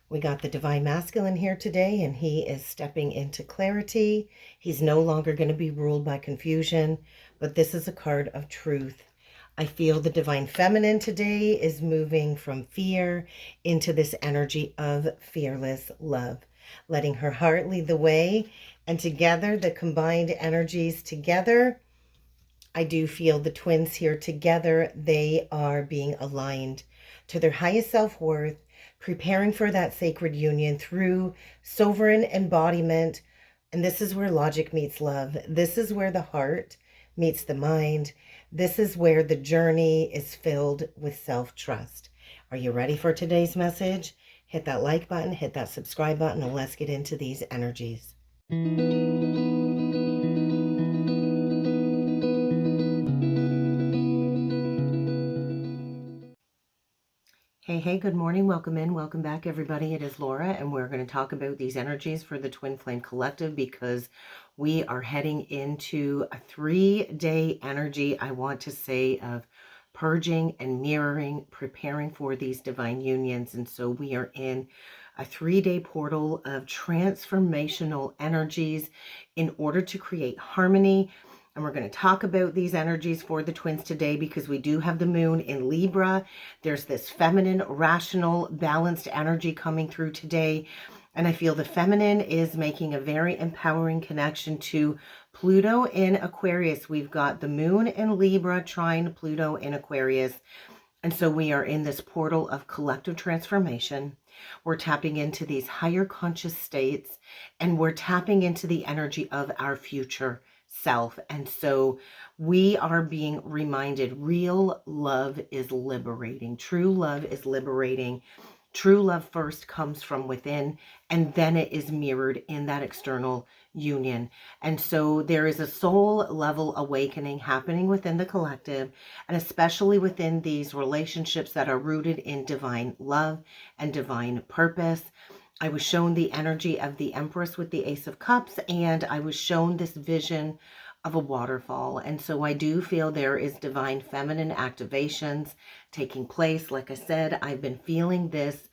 We got the Divine Masculine here today, and he is stepping into clarity. He's no longer going to be ruled by confusion, but this is a card of truth. I feel the Divine Feminine today is moving from fear into this energy of fearless love, letting her heart lead the way. And together, the combined energies together, I do feel the twins here together, they are being aligned to their highest self-worth, preparing for that sacred union through sovereign embodiment. And this is where logic meets love. This is where the heart meets the mind. This is where the journey is filled with self-trust. Are you ready for today's message? Hit that like button, hit that subscribe button, and let's get into these energies. Hey, good morning. Welcome in. Welcome back, everybody. It is Laura, and we're going to talk about these energies for the Twin Flame Collective because we are heading into a 3-day energy, I want to say, of purging and mirroring, preparing for these divine unions. And so we are in a 3-day portal of transformational energies in order to create harmony. And we're going to talk about these energies for the twins today because we do have the moon in Libra. There's this feminine, rational, balanced energy coming through today. And I feel the feminine is making a very empowering connection to Pluto in Aquarius. We've got the moon in Libra trine Pluto in Aquarius. And so we are in this portal of collective transformation. We're tapping into these higher conscious states, and we're tapping into the energy of our future self. And so we are being reminded real love is liberating. True love is liberating. True love first comes from within, and then it is mirrored in that external union. And so there is a soul level awakening happening within the collective, and especially within these relationships that are rooted in divine love and divine purpose. I was shown the energy of the Empress with the Ace of Cups, and I was shown this vision of a waterfall. And so I do feel there is divine feminine activations taking place. Like I said, I've been feeling this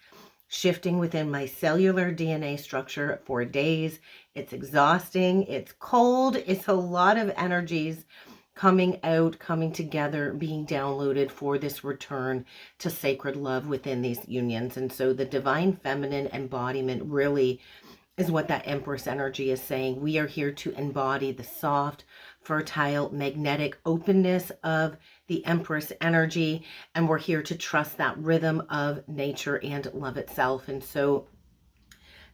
shifting within my cellular DNA structure for days. It's exhausting. It's cold. It's a lot of energies coming out, coming together, being downloaded for this return to sacred love within these unions. And so the divine feminine embodiment really is what that Empress energy is saying. We are here to embody the soft, fertile, magnetic openness of the Empress energy, and we're here to trust that rhythm of nature and love itself. And so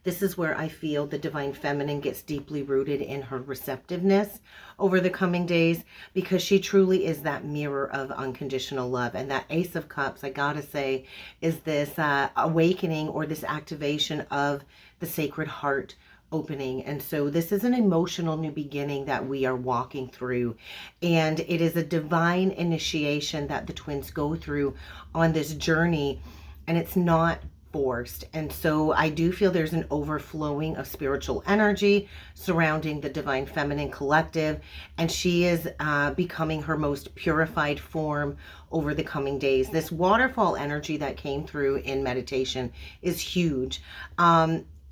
this is where I feel the divine feminine gets deeply rooted in her receptiveness over the coming days, because she truly is that mirror of unconditional love. And that Ace of Cups, I gotta say, is this awakening or this activation of the sacred heart opening. And so this is an emotional new beginning that we are walking through, and it is a divine initiation that the twins go through on this journey, and it's not forced. And so I do feel there's an overflowing of spiritual energy surrounding the divine feminine collective, and she is becoming her most purified form over the coming days. This waterfall energy that came through in meditation is huge.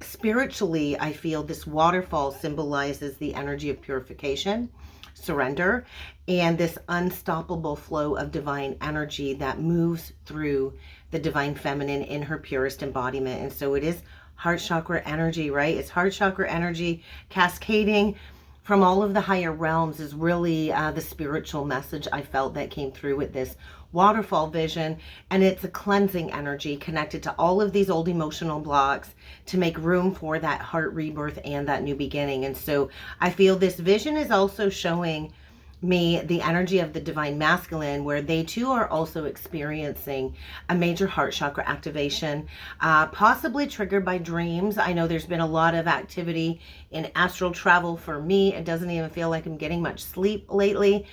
Spiritually, I feel this waterfall symbolizes the energy of purification, surrender, and this unstoppable flow of divine energy that moves through the divine feminine in her purest embodiment. And so it is heart chakra energy, right? It's heart chakra energy cascading from all of the higher realms is really the spiritual message I felt that came through with this waterfall vision. And it's a cleansing energy connected to all of these old emotional blocks to make room for that heart rebirth and that new beginning. And so I feel this vision is also showing me the energy of the divine masculine, where they too are also experiencing a major heart chakra activation, possibly triggered by dreams. I know there's been a lot of activity in astral travel for me. It doesn't even feel like I'm getting much sleep lately.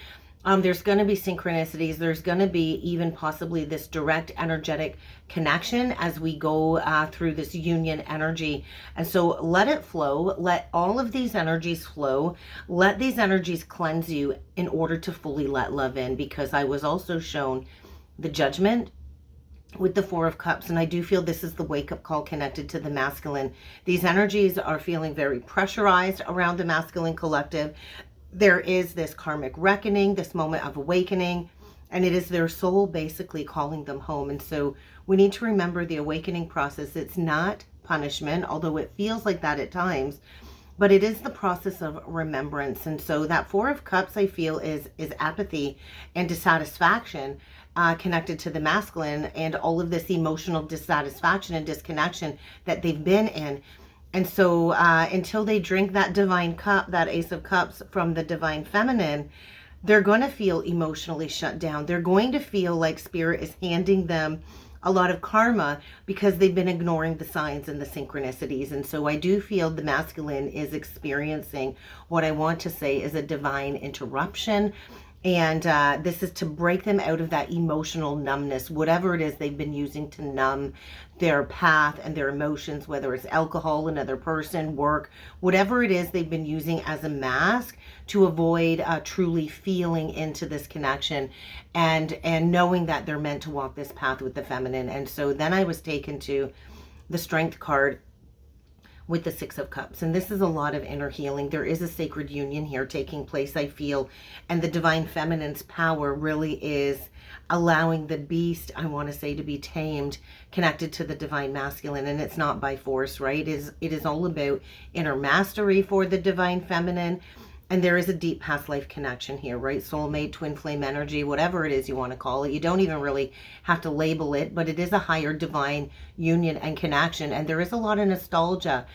There's going to be synchronicities. There's going to be even possibly this direct energetic connection as we go through this union energy. And so let it flow. Let all of these energies flow. Let these energies cleanse you in order to fully let love in, because I was also shown the Judgment with the Four of Cups, and I do feel this is the wake-up call connected to the masculine. These energies are feeling very pressurized around the masculine collective. There is this karmic reckoning, this moment of awakening, and it is their soul basically calling them home. And so we need to remember the awakening process. It's not punishment, although it feels like that at times, but it is the process of remembrance. And so that Four of Cups, I feel, is apathy and dissatisfaction connected to the masculine, and all of this emotional dissatisfaction and disconnection that they've been in. And so until they drink that divine cup, that Ace of Cups from the divine feminine, they're going to feel emotionally shut down. They're going to feel like Spirit is handing them a lot of karma because they've been ignoring the signs and the synchronicities. And so I do feel the masculine is experiencing what I want to say is a divine interruption. And this is to break them out of that emotional numbness, whatever it is they've been using to numb their path and their emotions, whether it's alcohol, another person, work, whatever it is they've been using as a mask to avoid truly feeling into this connection and knowing that they're meant to walk this path with the feminine. And so then I was taken to the Strength card with the Six of Cups. And this is a lot of inner healing. There is a sacred union here taking place, I feel. And the divine feminine's power really is allowing the beast, I want to say, to be tamed, connected to the divine masculine. And it's not by force, right? It is all about inner mastery for the divine feminine. And there is a deep past life connection here, right? Soulmate, twin flame energy, whatever it is you want to call it. You don't even really have to label it, but it is a higher divine union and connection. And there is a lot of nostalgia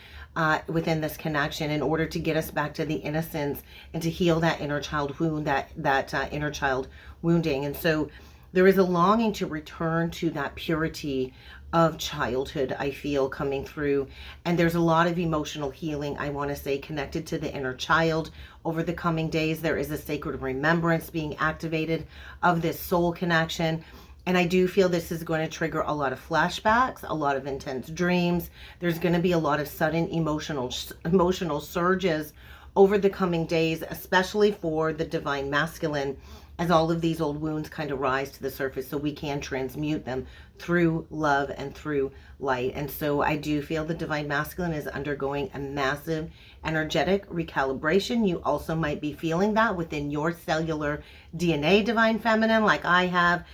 within this connection in order to get us back to the innocence and to heal that inner child wound, that inner child wounding. And so there is a longing to return to that purity of childhood, I feel, coming through. And there's a lot of emotional healing, I want to say, connected to the inner child. Over the coming days, there is a sacred remembrance being activated of this soul connection. And I do feel this is going to trigger a lot of flashbacks, a lot of intense dreams. There's going to be a lot of sudden emotional surges over the coming days, especially for the divine masculine, as all of these old wounds kind of rise to the surface so we can transmute them through love and through light. And so I do feel the divine masculine is undergoing a massive energetic recalibration. You also might be feeling that within your cellular DNA, divine feminine, like I have.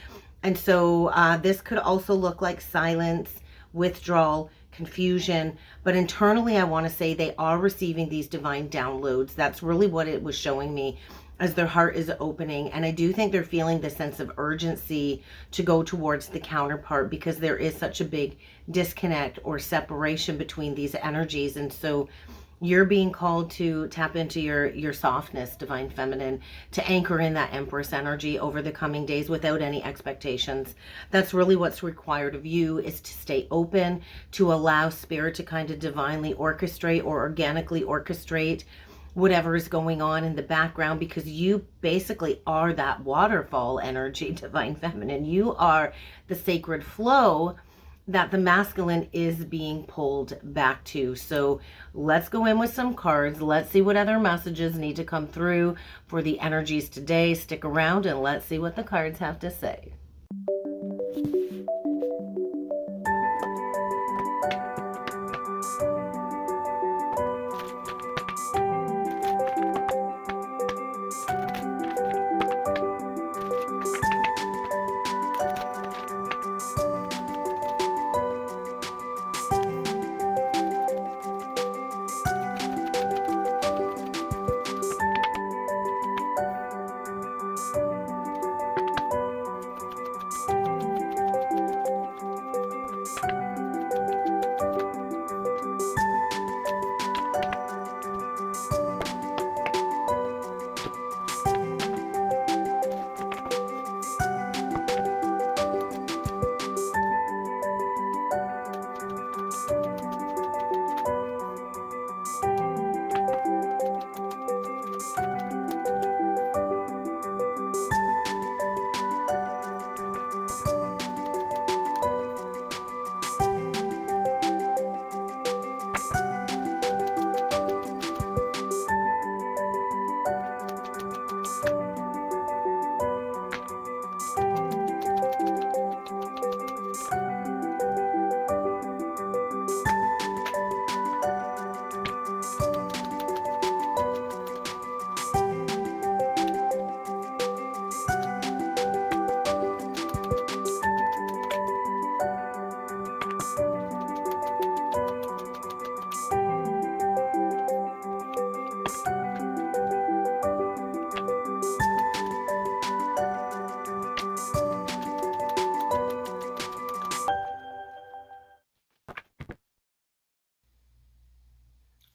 And so this could also look like silence, withdrawal, confusion, but internally I want to say they are receiving these divine downloads. That's really what it was showing me, as their heart is opening. And I do think they're feeling the sense of urgency to go towards the counterpart, because there is such a big disconnect or separation between these energies. And so you're being called to tap into your softness, divine feminine, to anchor in that Empress energy over the coming days without any expectations. That's really what's required of you, is to stay open, to allow Spirit to kind of divinely orchestrate or organically orchestrate whatever is going on in the background, because you basically are that waterfall energy, divine feminine. You are the sacred flow that the masculine is being pulled back to. So let's go in with some cards. Let's see what other messages need to come through for the energies today. Stick around and let's see what the cards have to say.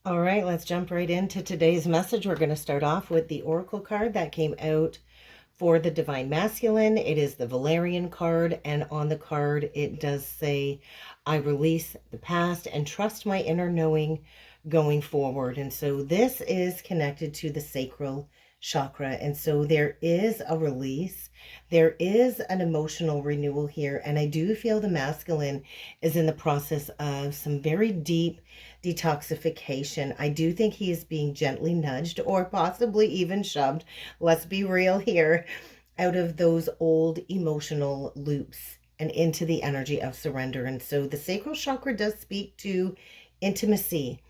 All right, let's jump right into today's message. We're going to start off with the Oracle card that came out for the Divine Masculine. It is the Valerian card, and on the card it does say, I release the past and trust my inner knowing going forward. And so this is connected to the sacral chakra. And so there is a release. There is an emotional renewal here. And I do feel the masculine is in the process of some very deep detoxification. I do think he is being gently nudged or possibly even shoved. Let's be real here, out of those old emotional loops and into the energy of surrender. And so the sacral chakra does speak to intimacy.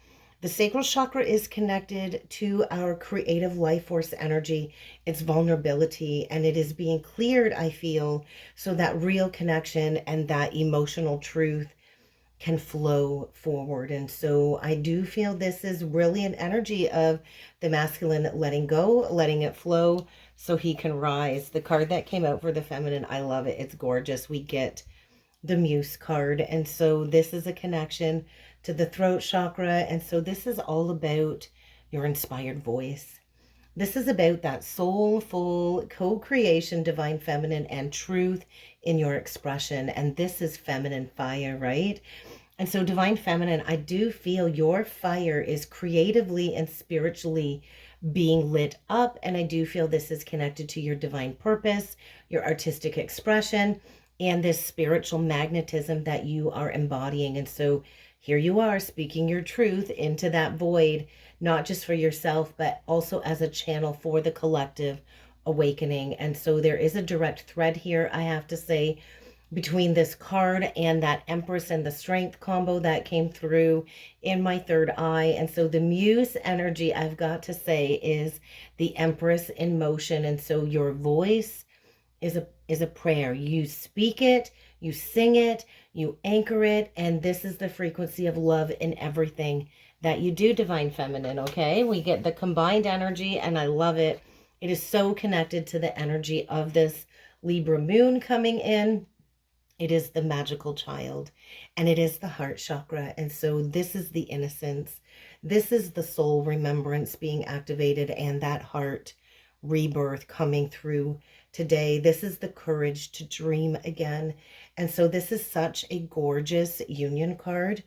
The sacral chakra is connected to our creative life force energy, its vulnerability, and it is being cleared, I feel, so that real connection and that emotional truth can flow forward. And so I do feel this is really an energy of the masculine letting go, letting it flow so he can rise. The card that came out for the feminine, I love it. It's gorgeous. We get the Muse card. And so this is a connection to the throat chakra. And so this is all about your inspired voice. This is about that soulful co-creation, divine feminine, and truth in your expression. And this is feminine fire, right? And so divine feminine, I do feel your fire is creatively and spiritually being lit up. And I do feel this is connected to your divine purpose, your artistic expression, and this spiritual magnetism that you are embodying. And so here you are speaking your truth into that void, not just for yourself, but also as a channel for the collective awakening. And so there is a direct thread here, I have to say, between this card and that Empress and the Strength combo that came through in my third eye. And so the Muse energy, I've got to say, is the Empress in motion. And so your voice is a prayer. You speak it, you sing it, you anchor it, and this is the frequency of love in everything that you do, divine feminine. Okay, we get the combined energy, and I love it. It is so connected to the energy of this Libra moon coming in. It is the magical child, and it is the heart chakra. And so this is the innocence. This is the soul remembrance being activated, and that heart rebirth coming through today. This is the courage to dream again. And so this is such a gorgeous union card.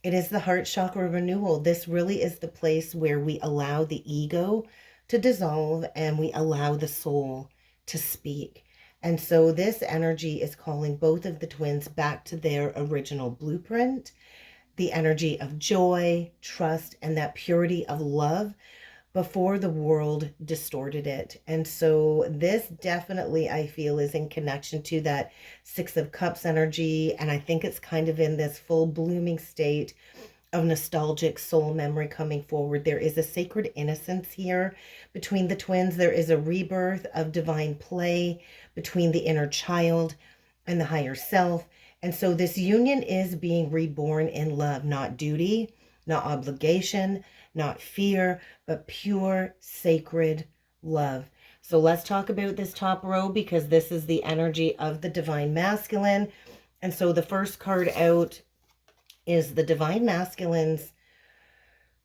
It is the heart chakra renewal. This really is the place where we allow the ego to dissolve and we allow the soul to speak. And so this energy is calling both of the twins back to their original blueprint, the energy of joy, trust, and that purity of love before the world distorted it. And so this definitely, I feel, is in connection to that Six of Cups energy. And I think it's kind of in this full blooming state of nostalgic soul memory coming forward. There is a sacred innocence here between the twins. There is a rebirth of divine play between the inner child and the higher self. And so this union is being reborn in love, not duty, not obligation, not fear, but pure sacred love. So let's talk about this top row, because this is the energy of the divine masculine. And so the first card out is the divine masculine's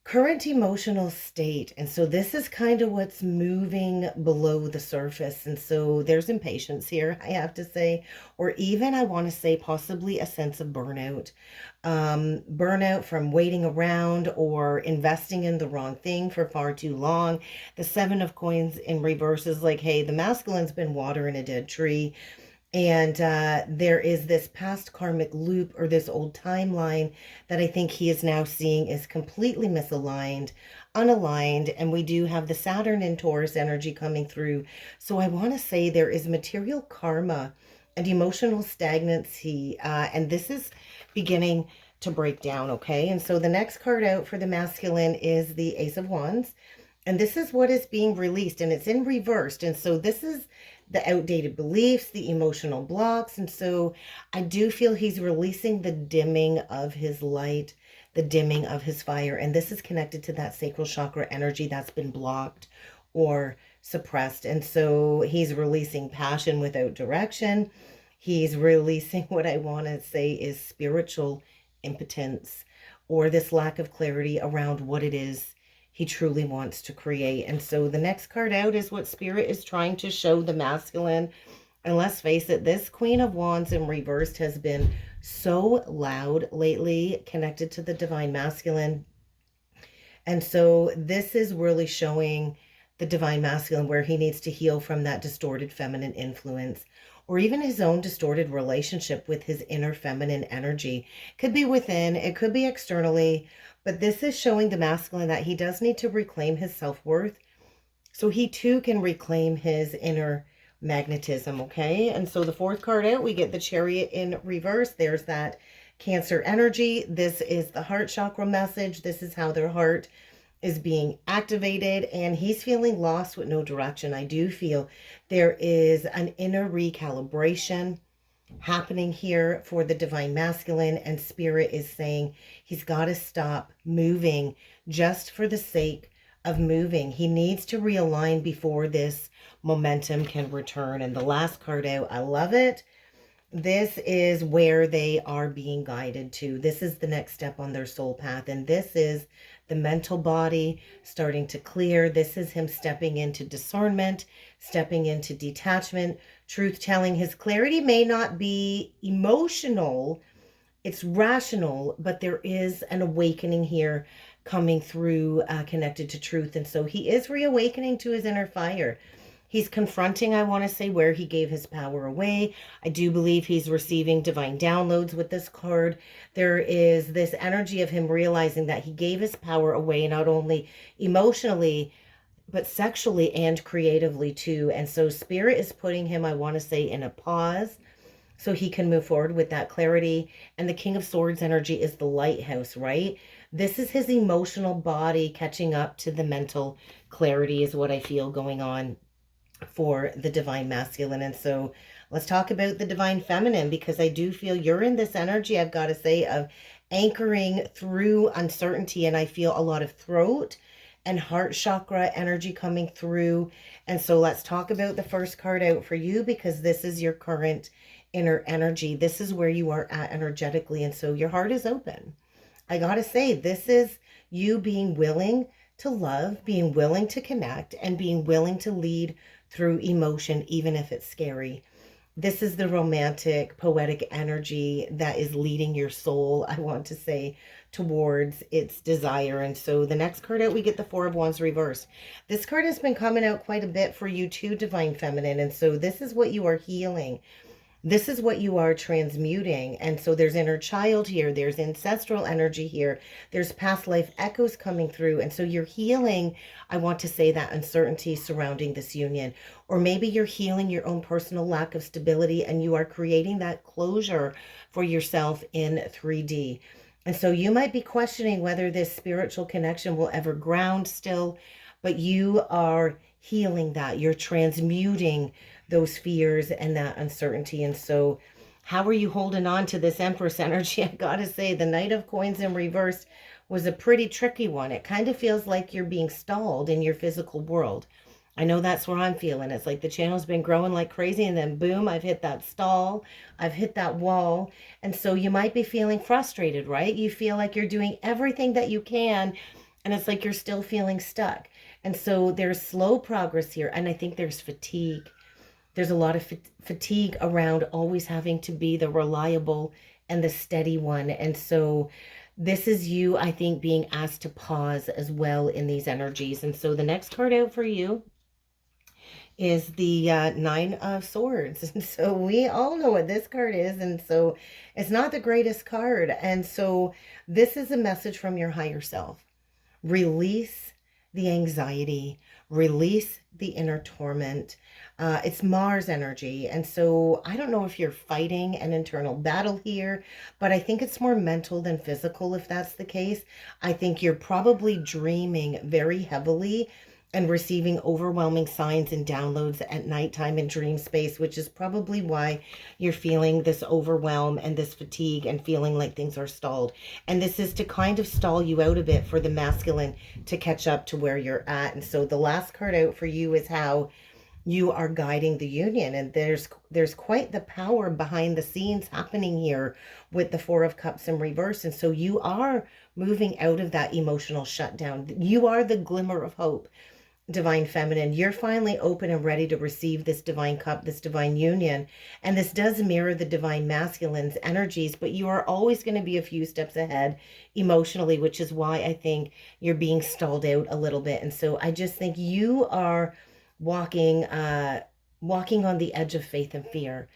current emotional state. And so this is kind of what's moving below the surface. And so there's impatience here, I have to say, or even I want to say possibly a sense of burnout. Burnout from waiting around or investing in the wrong thing for far too long. The Seven of Coins in reverse is like, hey, the masculine's been watering a dead tree. And there is this past karmic loop, or this old timeline, that I think he is now seeing is completely misaligned, unaligned. And we do have the Saturn in Taurus energy coming through. So I want to say there is material karma and emotional stagnancy. And this is beginning to break down, okay? And so the next card out for the masculine is the Ace of Wands. And this is what is being released, and it's in reversed. And so this is the outdated beliefs, the emotional blocks. And so I do feel he's releasing the dimming of his light, the dimming of his fire. And this is connected to that sacral chakra energy that's been blocked or suppressed. And so he's releasing passion without direction. He's releasing what I want to say is spiritual impotence, or this lack of clarity around what it is he truly wants to create. And so the next card out is what Spirit is trying to show the masculine. And let's face it, this Queen of Wands in reversed has been so loud lately, connected to the divine masculine. And so this is really showing the divine masculine where he needs to heal from that distorted feminine influence, or even his own distorted relationship with his inner feminine energy. Could be within, it could be externally, but this is showing the masculine that he does need to reclaim his self-worth so he too can reclaim his inner magnetism, okay? And so the fourth card out, we get the Chariot in reverse. There's that Cancer energy. This is the heart chakra message. This is how their heart is being activated, and he's feeling lost with no direction. I do feel there is an inner recalibration happening here for the divine masculine, and Spirit is saying he's got to stop moving just for the sake of moving. He needs to realign before this momentum can return. And the last card out, I love it. This is where they are being guided to. This is the next step on their soul path. And this is the mental body starting to clear. This is him stepping into discernment, stepping into detachment, truth telling. His clarity may not be emotional, it's rational, but there is an awakening here coming through, connected to truth. And so he is reawakening to his inner fire. He's confronting, I want to say, where he gave his power away. I do believe he's receiving divine downloads with this card. There is this energy of him realizing that he gave his power away, not only emotionally, but sexually and creatively too. And so Spirit is putting him, I want to say, in a pause so he can move forward with that clarity. And the King of Swords energy is the lighthouse, right? This is his emotional body catching up to the mental clarity is what I feel going on for the divine masculine. And so let's talk about the divine feminine, because I do feel you're in this energy, I've got to say, of anchoring through uncertainty. And I feel a lot of throat and heart chakra energy coming through. And so let's talk about the first card out for you, because this is your current inner energy. This is where you are at energetically. And so your heart is open. I got to say, this is you being willing to love, being willing to connect, and being willing to lead through emotion, even if it's scary. This is the romantic, poetic energy that is leading your soul, I want to say, towards its desire. And so the next card out, we get the Four of Wands reversed. This card has been coming out quite a bit for you too, divine feminine. And so this is what you are healing. This is what you are transmuting. And so there's inner child here. There's ancestral energy here. There's past life echoes coming through. And so you're healing, I want to say, that uncertainty surrounding this union. Or maybe you're healing your own personal lack of stability, and you are creating that closure for yourself in 3D. And so you might be questioning whether this spiritual connection will ever ground still, but you are healing that. You're transmuting those fears and that uncertainty. And so how are you holding on to this Empress energy? I gotta say, the Knight of Coins in reverse was a pretty tricky one. It kind of feels like you're being stalled in your physical world. I know that's where I'm feeling. It's like the channel's been growing like crazy, and then boom, I've hit that stall. I've hit that wall. And so you might be feeling frustrated, right? You feel like you're doing everything that you can, and it's like you're still feeling stuck. And so there's slow progress here, and I think there's fatigue. There's a lot of fatigue around always having to be the reliable and the steady one. And so this is you, I think, being asked to pause as well in these energies. And so the next card out for you is the Nine of Swords. And so we all know what this card is. And so it's not the greatest card. And so this is a message from your higher self. Release the anxiety, release the inner torment. It's Mars energy. And so I don't know if you're fighting an internal battle here, but I think it's more mental than physical if that's the case. I think you're probably dreaming very heavily and receiving overwhelming signs and downloads at nighttime in dream space, which is probably why you're feeling this overwhelm and this fatigue and feeling like things are stalled. And this is to kind of stall you out a bit for the masculine to catch up to where you're at. And so the last card out for you is how you are guiding the union, and there's quite the power behind the scenes happening here with the Four of Cups in reverse. And so you are moving out of that emotional shutdown. You are the glimmer of hope, divine feminine. You're finally open and ready to receive this divine cup, this divine union. And this does mirror the divine masculine's energies, but you are always going to be a few steps ahead emotionally, which is why I think you're being stalled out a little bit. And so I just think you are walking on the edge of faith and fear.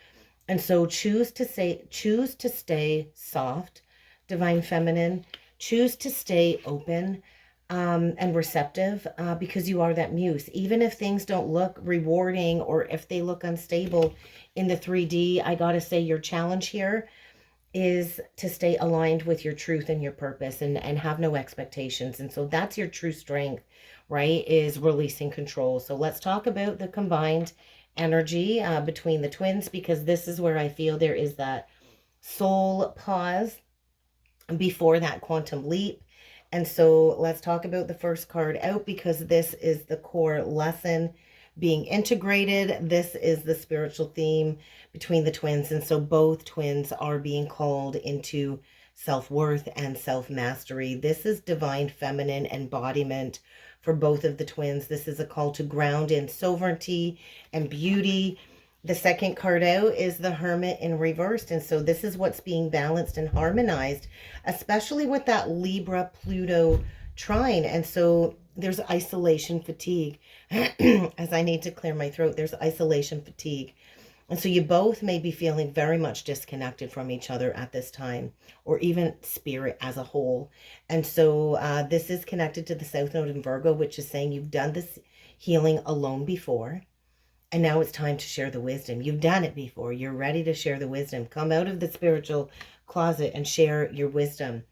And so choose to stay soft, divine feminine. Choose to stay open and receptive, because you are that muse. Even if things don't look rewarding or if they look unstable in the 3D, I gotta say your challenge here is to stay aligned with your truth and your purpose, and have no expectations. And so that's your true strength, right? Is releasing control. So let's talk about the combined energy between the twins, because this is where I feel there is that soul pause before that quantum leap. And so let's talk about the first card out, because this is the core lesson being integrated. This is the spiritual theme between the twins. And so both twins are being called into self-worth and self-mastery. This is divine feminine embodiment for both of the twins. This is a call to ground in sovereignty and beauty. The second card out is the Hermit in reversed. And so this is what's being balanced and harmonized, especially with that Libra Pluto trine. And so there's isolation fatigue. As I need to clear my throat, there's isolation fatigue. And so you both may be feeling very much disconnected from each other at this time, or even spirit as a whole. And so this is connected to the South Node in Virgo, which is saying you've done this healing alone before. And now it's time to share the wisdom. You've done it before. You're ready to share the wisdom. Come out of the spiritual closet and share your wisdom.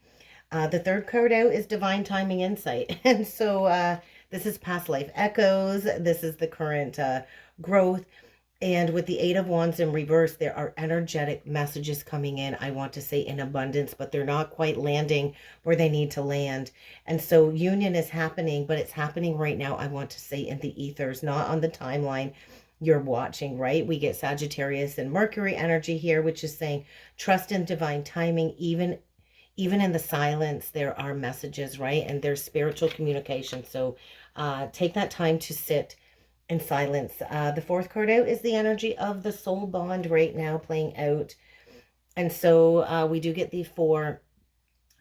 The third card out is Divine Timing Insight. And so this is past life echoes. This is the current growth. And with the Eight of Wands in reverse, there are energetic messages coming in, I want to say in abundance, but they're not quite landing where they need to land. And so union is happening, but it's happening right now, I want to say, in the ethers, not on the timeline you're watching, right? We get Sagittarius and Mercury energy here, which is saying trust in divine timing. Even in the silence, there are messages, right? And there's spiritual communication. So take that time to sit in silence. The fourth card out is the energy of the soul bond right now playing out. And so we do get the Four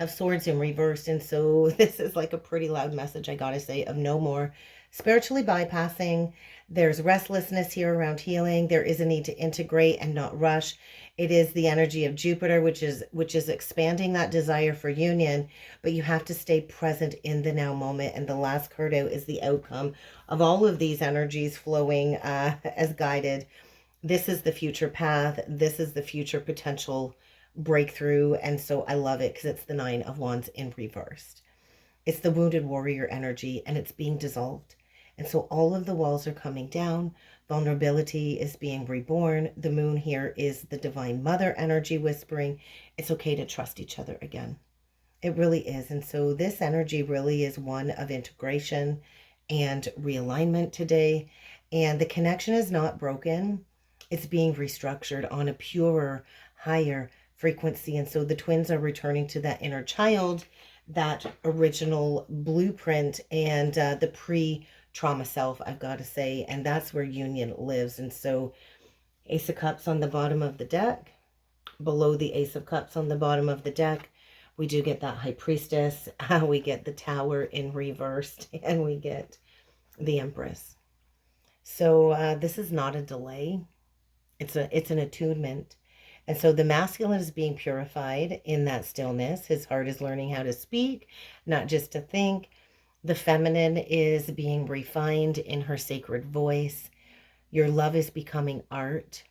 of Swords in reverse. And so this is like a pretty loud message, I gotta say, of no more spiritually bypassing. There's restlessness here around healing. There is a need to integrate and not rush. It is the energy of Jupiter, which is expanding that desire for union, but you have to stay present in the now moment. And the last card out is the outcome of all of these energies flowing as guided. This is the future path. This is the future potential breakthrough. And so I love it because it's the Nine of Wands in reversed. It's the wounded warrior energy, and it's being dissolved. And so all of the walls are coming down. Vulnerability is being reborn. The moon here is the divine mother energy whispering, it's okay to trust each other again. It really is. And so this energy really is one of integration and realignment today. And the connection is not broken. It's being restructured on a purer, higher frequency. And so the twins are returning to that inner child, that original blueprint, and the pre-trauma self, I've got to say. And that's where union lives. And so Ace of Cups on the bottom of the deck. Below the Ace of Cups on the bottom of the deck, we do get that High Priestess. We get the Tower in reversed, and we get the Empress. So this is not a delay. It's an attunement. And so the masculine is being purified in that stillness. His heart is learning how to speak, not just to think. The feminine is being refined in her sacred voice. Your love is becoming art,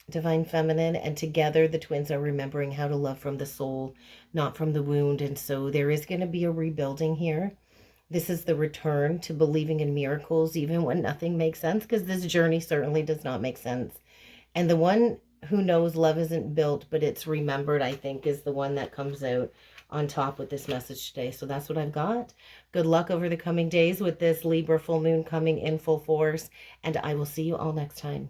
divine feminine. And together the twins are remembering how to love from the soul, not from the wound. And so there is going to be a rebuilding here. This is the return to believing in miracles, even when nothing makes sense, because this journey certainly does not make sense. And the one who knows love isn't built, but it's remembered, I think, is the one that comes out on top with this message today. So that's what I've got. Good luck over the coming days with this Libra full moon coming in full force, and I will see you all next time.